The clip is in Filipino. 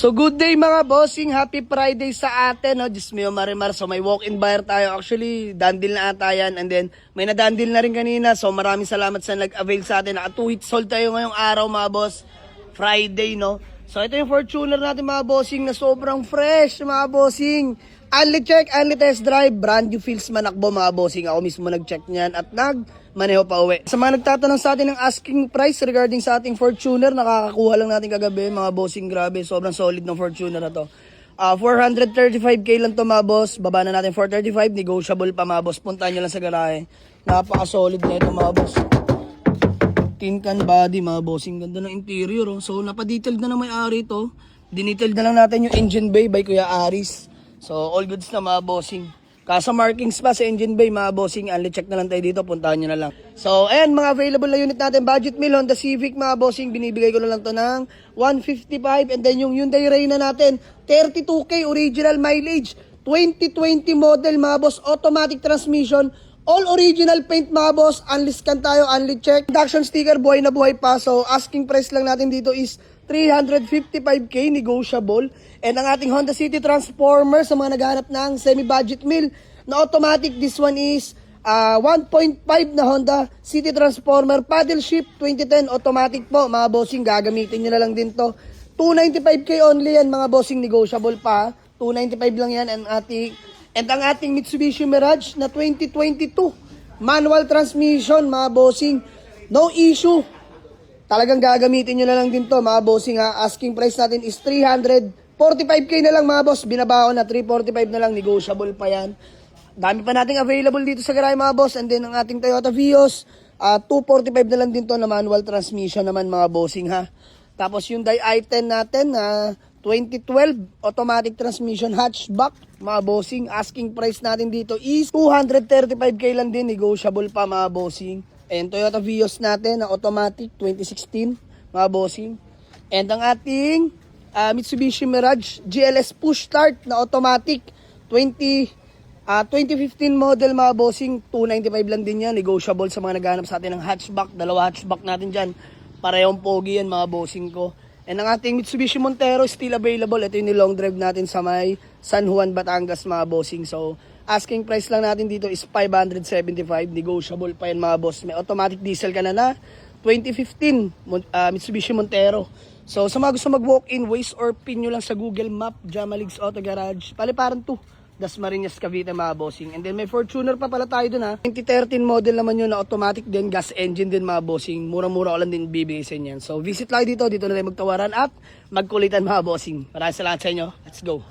So good day mga bossing, happy Friday sa atin, no? Diyos mio marimar, so may walk-in buyer tayo. Actually, dandil na ata yan, and then may nadandil na rin kanina. So maraming salamat sa nag-avail sa atin. Naka 2 hits sold tayo ngayong araw mga boss, Friday, no? So ito yung Fortuner natin mga bossing na sobrang fresh mga bossing. Only check, only test drive, brand new feels manakbo mga bossing. Ako mismo nag-check niyan at maneho pa uwi. Sa mga nagtatanong sa atin ng asking price regarding sa ating Fortuner, nakakakuha lang natin kagabi mga bossing, grabe, sobrang solid ng Fortuner na to. 435k lang to mga boss, baba na natin 435, negotiable pa mga boss, puntahan nyo lang sa garahe. Napaka-solid na ito mga boss. Tin can body mga bossing, ganda ng interior, oh. So napa-detailed na may-ari to. Dinetailed na lang natin yung engine bay by Kuya Aris. So all goods na mga bossing. Kasa markings pa sa engine bay mga bossing, only check na lang tayo dito, puntahan nyo na lang. So ayan, mga available na unit natin, budget meal, Honda Civic mga bossing, binibigay ko na lang to ng 155, and then yung Hyundai Reyna natin, 32k original mileage, 2020 model mga boss, automatic transmission, all original paint mga boss, only scan tayo, only check. Induction sticker, buhay na buhay pa, so asking price lang natin dito is 355k, negotiable. And ang ating Honda City Transformer sa mga naghahanap ng semi-budget meal na automatic, this one is 1.5 na Honda City Transformer, paddle shift, 2010, automatic po mga bossing, gagamitin nyo na lang din to. 295k only yan mga bossing, negotiable pa, 295 lang yan. And ang ating Mitsubishi Mirage na 2022, manual transmission mga bossing, no issue. Talagang gagamitin nyo na lang din to mga bossing ha. Asking price natin is 345k na lang mga boss. Binabaon na 345 na lang, negotiable pa yan. Dami pa nating available dito sa garahe mga boss. And then ang ating Toyota Vios, 245 na lang din to na manual transmission naman mga bossing ha. Tapos yung i10 natin na 2012 automatic transmission hatchback mga bossing. Asking price natin dito is 235k lang din, negotiable pa mga bossing. And Toyota Vios natin na automatic 2016 mga bossing. And ang ating Mitsubishi Mirage GLS push start na automatic 2015 model mga bossing, 295 lang din yan, negotiable sa mga naghahanap sa atin ng hatchback. Dalawa hatchback natin dyan, parehong pogi yan mga bossing ko. And ang ating Mitsubishi Montero still available. Ito yung long drive natin sa may San Juan, Batangas mga bossing. So asking price lang natin dito is 575, negotiable pa yan mga boss. May automatic diesel ka na 2015 Mitsubishi Montero. So sa mga gusto mag-walk-in, Waze or pin nyo lang sa Google Map, Jamaligs Auto Garage, Paliparan 2, Dasmariñas, Cavite mga bossing. And then may Fortuner pa pala tayo dun ha. 2013 model naman yun na automatic din, gas engine din mga bossing. Mura-mura ko lang din bibigay sa inyo. So visit lang dito na tayo magtawaran at magkulitan mga bossing. Maraming salamat sa inyo. Let's go.